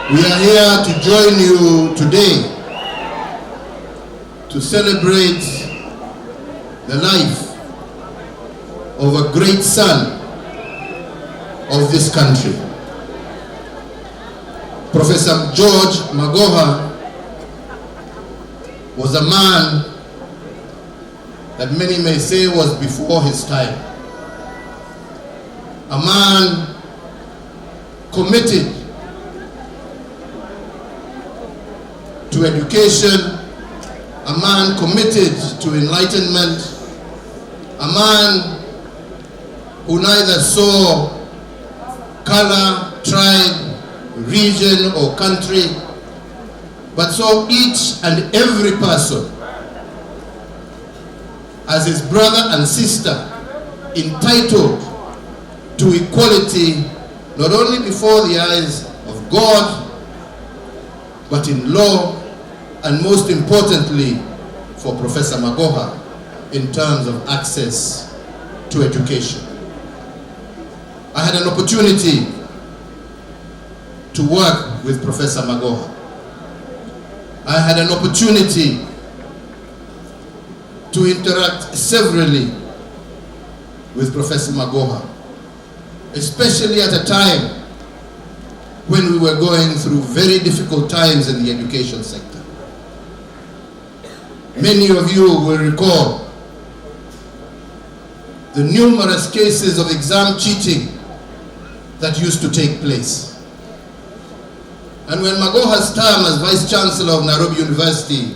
We are here to join you today to celebrate the life of a great son of this country. Professor George Magoha was a man that many may say was before his time. A man committed to education, a man committed to enlightenment, a man who neither saw color, tribe, region or country, but saw each and every person as his brother and sister, entitled to equality, not only before the eyes of God, but in law, and most importantly for Professor Magoha in terms of access to education. I had an opportunity to work with Professor Magoha. I had an opportunity to interact severally with Professor Magoha, especially at a time when we were going through very difficult times in the education sector. Many of you will recall the numerous cases of exam cheating that used to take place. And when Magoha's term as Vice Chancellor of Nairobi University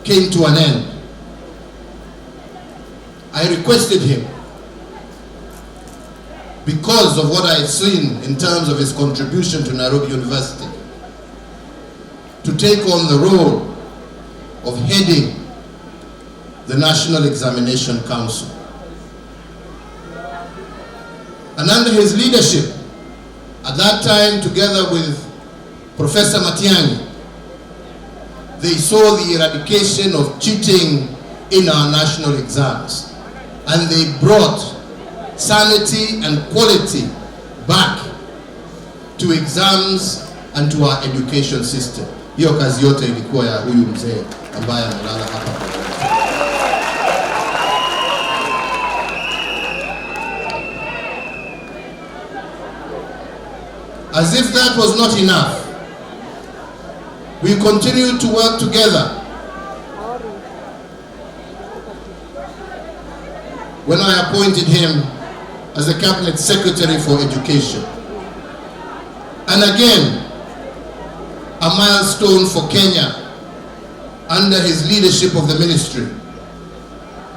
came to an end, I requested him, because of what I had seen in terms of his contribution to Nairobi University, to take on the role of heading the National Examination Council. And under his leadership, at that time together with Professor Matiang'i, they saw the eradication of cheating in our national exams, and they brought sanity and quality back to exams and to our education system. Hiyo kazi yote ilikuwa ya huyu mzee ambaye amelala hapa. As if that was not enough, we continued to work together. When I appointed him as the Cabinet Secretary for Education. And again, a milestone for Kenya under his leadership of the ministry.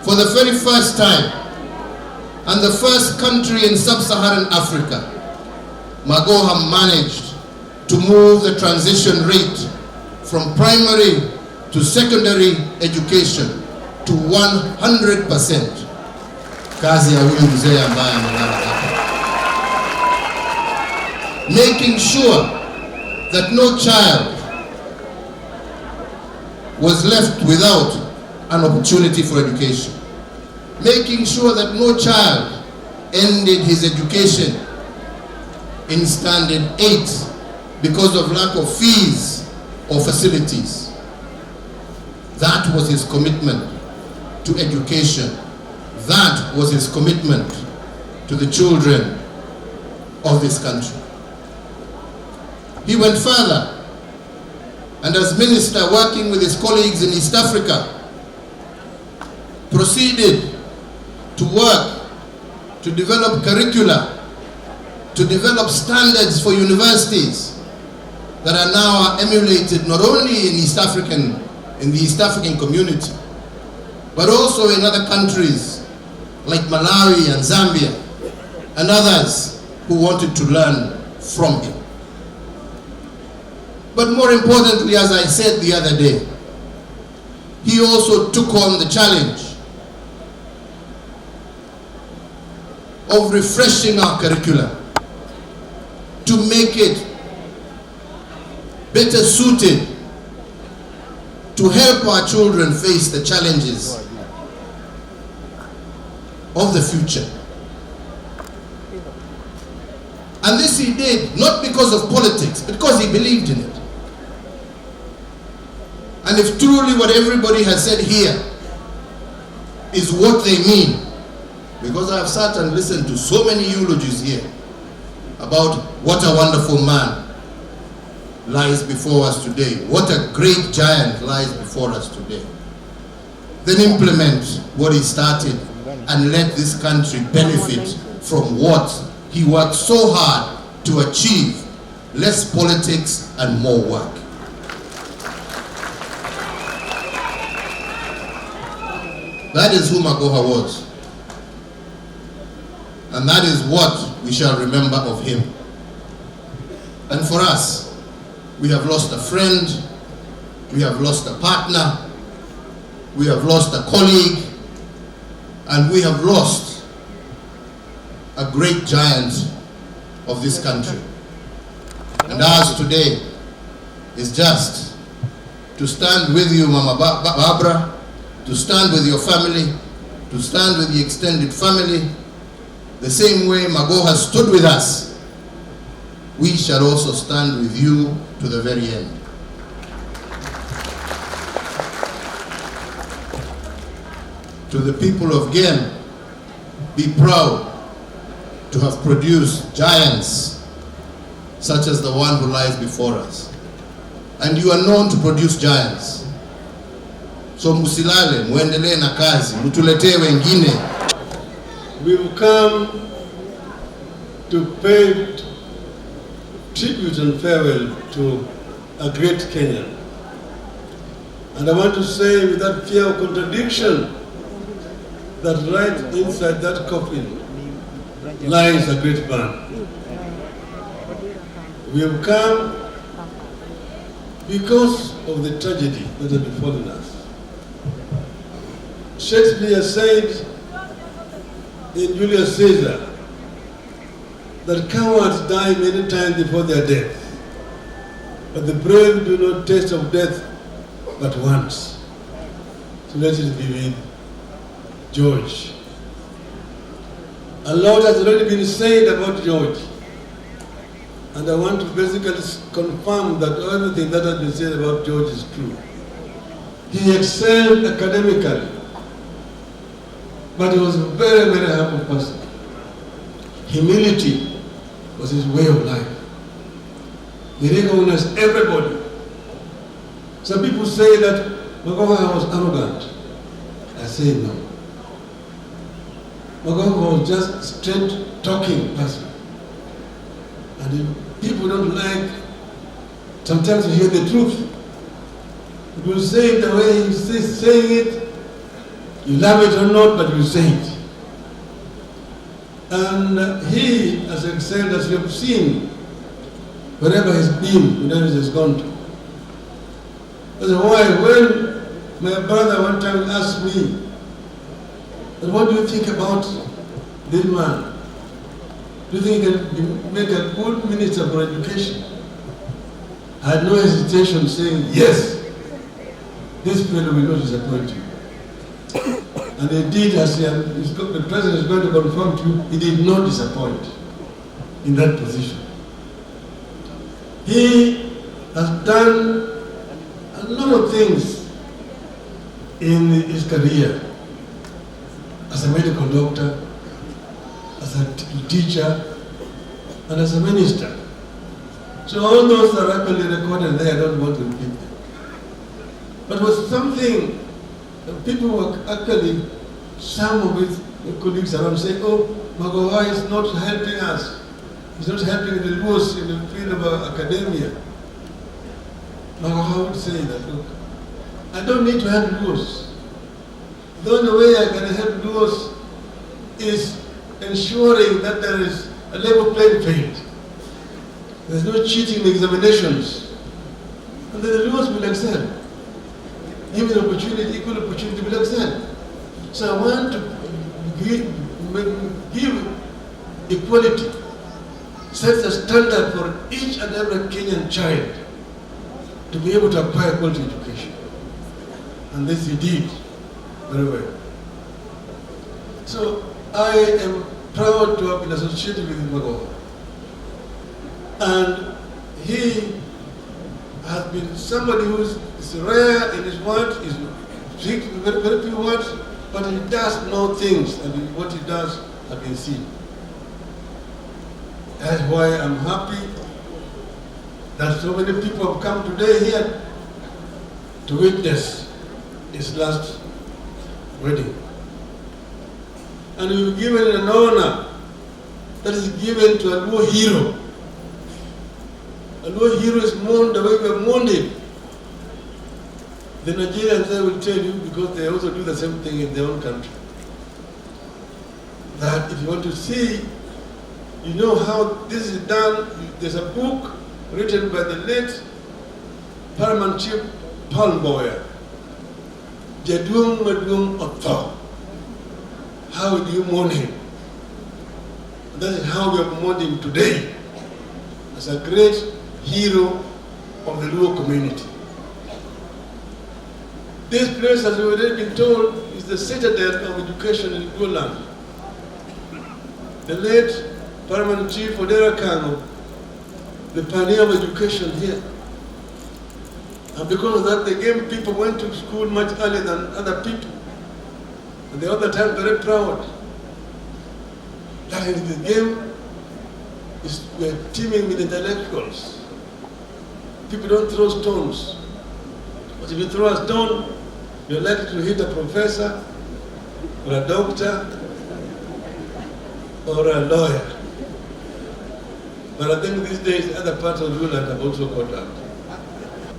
For the very first time, and the first country in sub-Saharan Africa, Magoha managed to move the transition rate from primary to secondary education to 100%. Kazi ya huyu mzee ambaye amelala hapa. Making sure that no child was left without an opportunity for education. Making sure that no child ended his education in standard 8 because of lack of fees or facilities. That was his commitment to education. That was his commitment to the children of this country. He went further, and as minister working with his colleagues in East Africa, proceeded to work to develop curricula, to develop standards for universities that are now emulated not only in the East African community, but also in other countries like Malawi and Zambia and others who wanted to learn from him. But more importantly, as I said the other day, he also took on the challenge of refreshing our curriculum to make it better suited to help our children face the challenges of the future. And this he did not because of politics, because he believed in it. And if truly what everybody has said here is what they mean, because I have sat and listened to so many eulogies here about what a wonderful man lies before us today, what a great giant lies before us today, then implement what he started and let this country benefit from what he worked so hard to achieve. Less politics and more work. That is who Magoha was. And that is what we shall remember of him. And for us, we have lost a friend, we have lost a partner, we have lost a colleague, and we have lost a great giant of this country. And ours today is just to stand with you, Mama Barbara, to stand with your family, to stand with the extended family, the same way Magoha stood with us. We shall also stand with you to the very end. To the people of Gen, be proud to have produced giants such as the one who lies before us. And you are known to produce giants. So musilale, muendelee na kazi, mutuletee wengine. We've come to pay tribute and farewell to a great Kenyan. And I want to say without fear of contradiction that right inside that coffin lies a great man. We have come because of the tragedy that has befallen us. Shakespeare said in Julius Caesar that cowards die many times before their death, but the brave do not taste of death but once. So let it be with George. A lot has already been said about George, and I want to basically confirm that everything that has been said about George is true. He excelled academically, but he was a very, very humble person. Humility was his way of life. He recognized everybody. Some people say that Magoha was arrogant. I say no. Magoha was just a straight talking person. And if people don't like sometimes to hear the truth, you will say it the way he's saying it. You love it or not, but you say it. And he has excelled, as you have seen, wherever he's been, wherever he's gone to. That's why when my brother one time asked me, what do you think about this man? Do you think he can make a good minister for education? I had no hesitation saying, yes, this fellow will not disappoint you. And indeed, as the president is going to confirm to you, he did not disappoint in that position. He has done a lot of things in his career as a medical doctor, as a teacher, and as a minister. So all those are actually recorded there. I don't want to repeat them. But it was something that people were actually, some of his colleagues around saying, oh, Magoha is not helping us. He's not helping the Luos in the field of academia. Magoha would say that, look, I don't need to help Luos. The only way I can help Luos is ensuring that there is a level playing field. There's no cheating in examinations. And then the Luos will excel. Given opportunity, equal opportunity will excel. So I want to give equality, set a standard for each and every Kenyan child to be able to acquire quality education. And this he did very well. So I am proud to have been associated with Magoha. And he has been somebody who is rare in his words, is speaks very, very few words, but he does know things, and what he does have been seen. That's why I'm happy that so many people have come today here to witness his last wedding. And we've given an honor that is given to a Luo hero. A Luo hero is mourned the way we have mourned him. The Nigerians, they will tell you, because they also do the same thing in their own country, that if you want to see, you know how this is done. There's a book written by the late Paramount Chief Paul Mboya, Jadung Madung Otho. How do you mourn him? That is how we have mourned him today, as a great hero of the Luo community. This place, as we've already been told, is the citadel of education in Luo land. The late Paramount Chief Odinga Kano, the pioneer of education here. And because of that, the Game people went to school much earlier than other people. And they all the time very proud that in the Game we're teeming with intellectuals. People don't throw stones. But if you throw a stone, you're likely to hit a professor, or a doctor, or a lawyer. But I think these days other parts of the land have also caught up.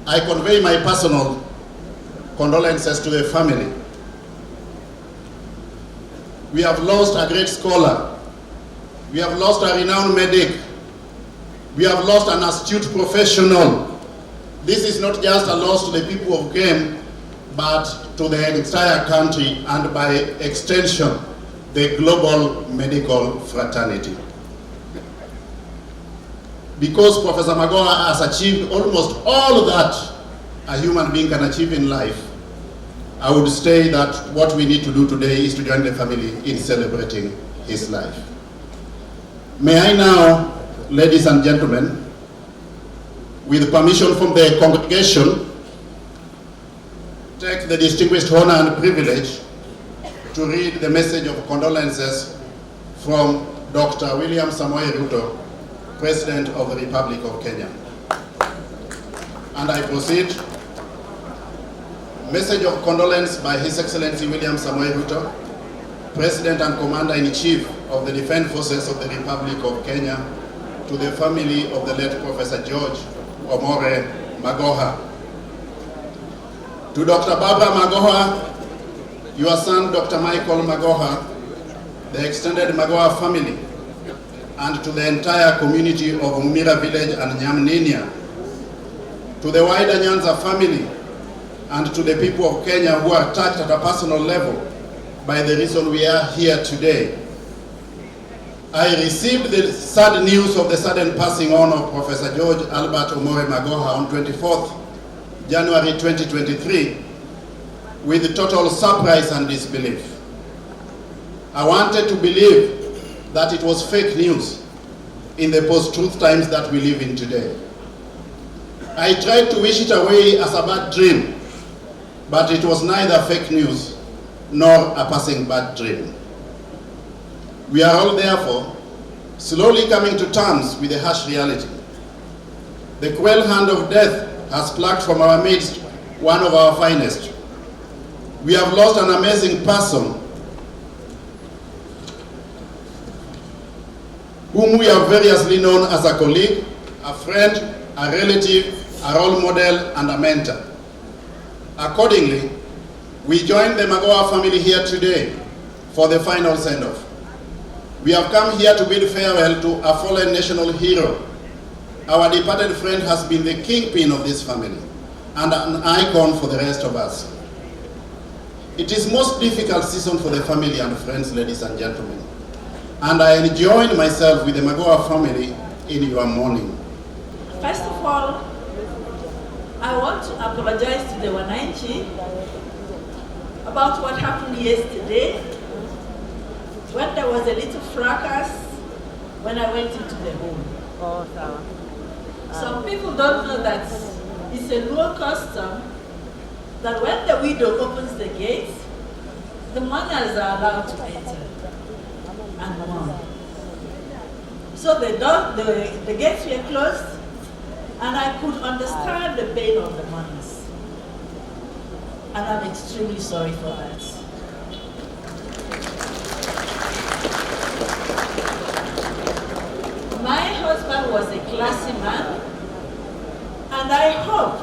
I convey my personal condolences to the family. We have lost a great scholar. We have lost a renowned medic. We have lost an astute professional. This is not just a loss to the people of Game, but to the entire country and by extension, the global medical fraternity. Because Professor Magoha has achieved almost all that a human being can achieve in life, I would say that what we need to do today is to join the family in celebrating his life. May I now, ladies and gentlemen, with permission from the congregation, take the distinguished honor and privilege to read the message of condolences from Dr. William Samoei Ruto, President of the Republic of Kenya. And I proceed. Message of condolence by His Excellency William Samoei Ruto, President and Commander-in-Chief of the Defense Forces of the Republic of Kenya, to the family of the late Professor George Omore Magoha. To Dr. Barbara Magoha, your son Dr. Michael Magoha, the extended Magoha family, and to the entire community of Umira village and Nyamninia, to the wider Nyanza family, and to the people of Kenya who are touched at a personal level by the reason we are here today. I received the sad news of the sudden passing on of Professor George Albert Omore Magoha on 24th January 2023 with total surprise and disbelief. I wanted to believe that it was fake news in the post-truth times that we live in today. I tried to wish it away as a bad dream, but it was neither fake news nor a passing bad dream. We are all therefore slowly coming to terms with the harsh reality. The cruel hand of death has plucked from our midst one of our finest. We have lost an amazing person whom we have variously known as a colleague, a friend, a relative, a role model, and a mentor. Accordingly, we join the Magoha family here today for the final send-off. We have come here to bid farewell to a fallen national hero. Our departed friend has been the kingpin of this family and an icon for the rest of us. It is most difficult season for the family and friends, ladies and gentlemen, and I join myself with the Magoha family in your mourning. First of all, I want to apologize to the Wananchi about what happened yesterday when there was a little fracas when I went into the home. Some people don't know that it's a Luo custom that when the widow opens the gates, the mourners are allowed to enter and mourn. So the gates were closed, and I could understand the pain of the mourners. And I'm extremely sorry for that. My husband was a classy man, and I hope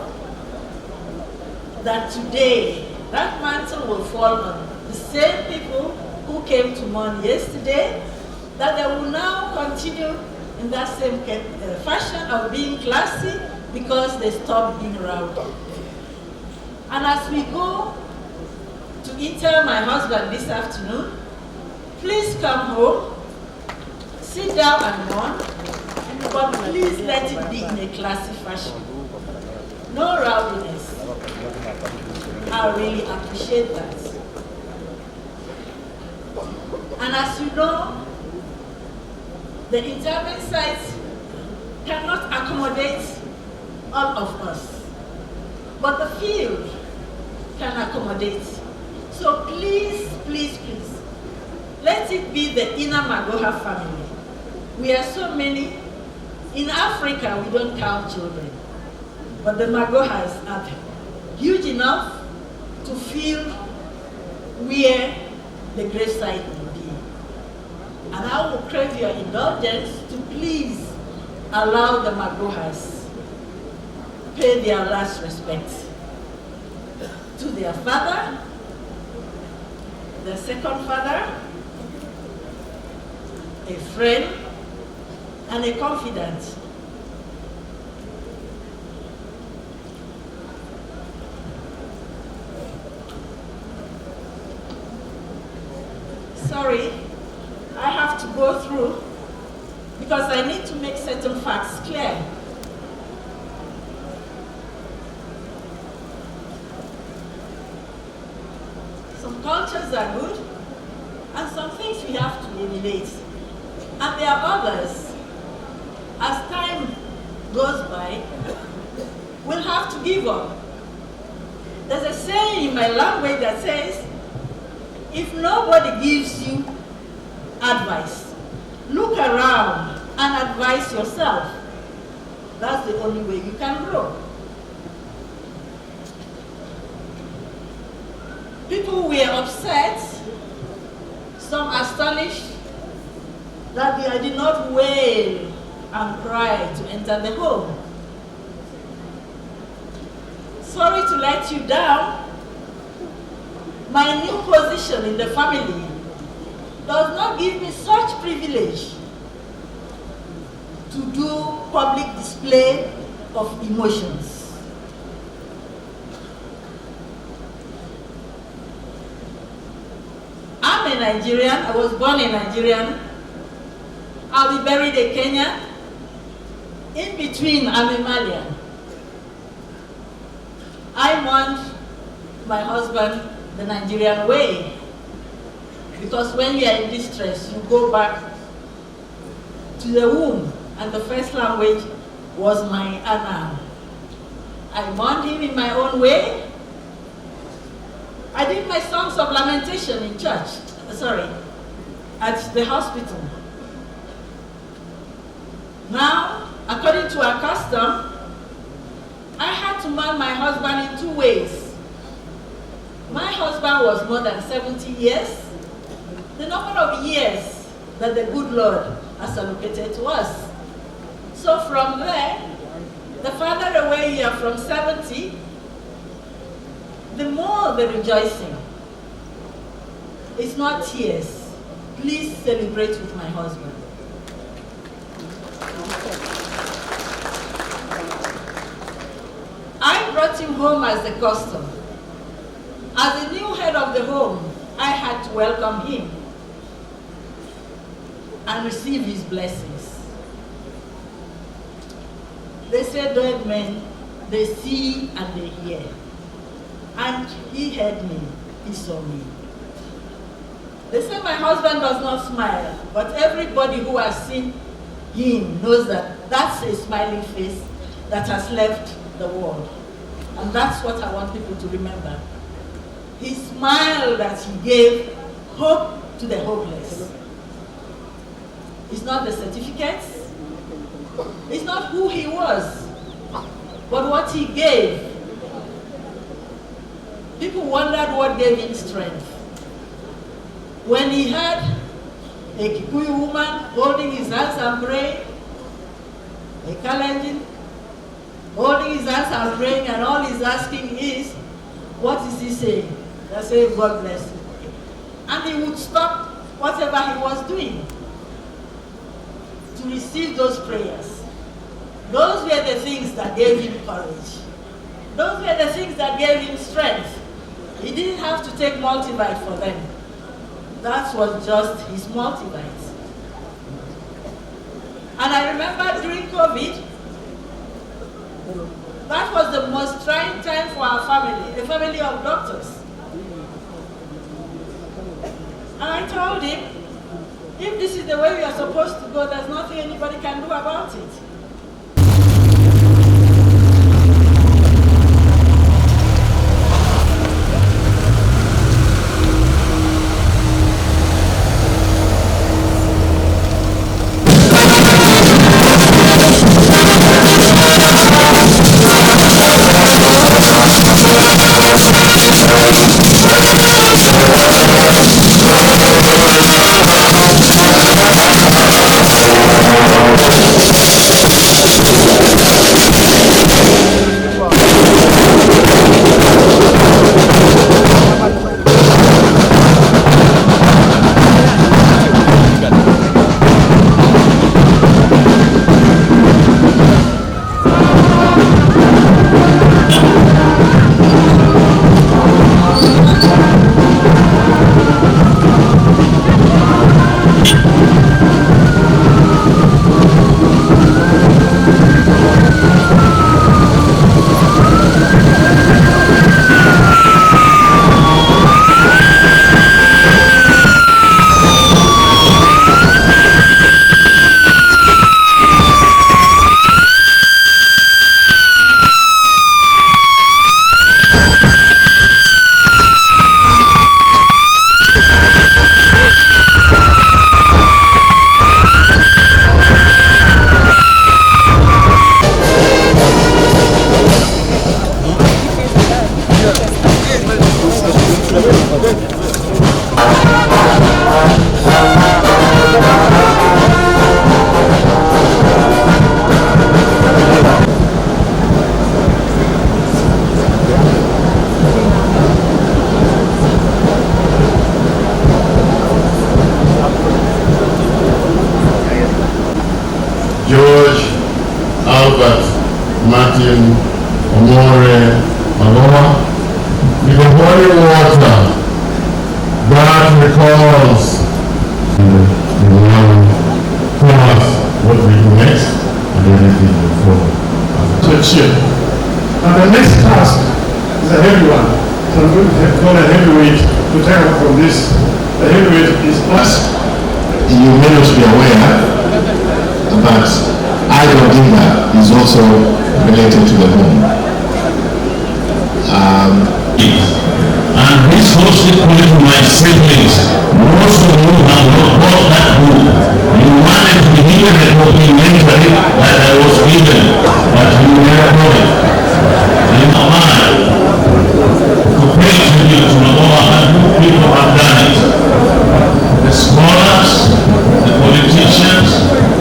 that today that mantle will fall on the same people who came to mourn yesterday, that they will now continue in that same fashion of being classy because they stopped being rowdy. And as we go to inter my husband this afternoon, please come home, sit down and mourn, but please let it be in a classy fashion. No rowdiness. I really appreciate that. And as you know, the interment sites cannot accommodate all of us, but the field can accommodate. So please, please, please, let it be the inner Magoha family. We are so many. In Africa, we don't count children, but the Magohas are huge enough to feel where the gravesite will be. And I will crave your indulgence to please allow the Magohas pay their last respect to their father, their second father, a friend, and a confidant. Sorry, I have to go through because I need to make certain facts clear. Some cultures are good, and some things we have to eliminate. And there are others, as time goes by, we'll have to give up. There's a saying in my language that says, if nobody gives you advice, look around and advise yourself. That's the only way you can grow. People were upset, some astonished that I did not wail and cry to enter the home. Sorry to let you down. My new position in the family does not give me such privilege to do public display of emotions. I'm a Nigerian. I was born a Nigerian. I'll be buried in Kenya. In between, I'm a Malian. I mourned my husband the Nigerian way, because when you are in distress, you go back to the womb, and the first language was my Anna. I mourned him in my own way. I did my songs of lamentation in church, at the hospital. Now, according to our custom, I had to mourn my husband in 2 ways. My husband was more than 70 years, the number of years that the good Lord has allocated to us. So from there, the farther away you are from 70, the more the rejoicing. It's not tears. Please celebrate with my husband. I brought him home as the custom. As the new head of the home, I had to welcome him and receive his blessings. They say dead men, they see and they hear. And he heard me, he saw me. They say my husband does not smile, but everybody who has seen him knows that that's a smiling face that has left the world. And that's what I want people to remember. He smiled as he gave hope to the hopeless. It's not the certificates, it's not who he was, but what he gave. People wondered what gave him strength. When he had a Kikuyu woman holding his hands and praying, a Kalenjin holding his hands and praying, and all he's asking is, what is he saying? They say, God bless you. And he would stop whatever he was doing to receive those prayers. Those were the things that gave him courage. Those were the things that gave him strength. He didn't have to take multivite for them. That was just his multivite. And I remember during COVID, that was the most trying time for our family, a family of doctors. And I told him, if this is the way we are supposed to go, there's nothing anybody can do about it. Magoha, with the holy water that recalls the Lord tell us what we do next and everything will follow. To achieve. And the next task is a heavy one. So I'm going to call a heavyweight to take up from this. The heavyweight is us. You may not be aware, but Odinga is also related to the home. And this was equally to my siblings. Most of you have not bought that book. You wanted to hear the documentary that I was given, but you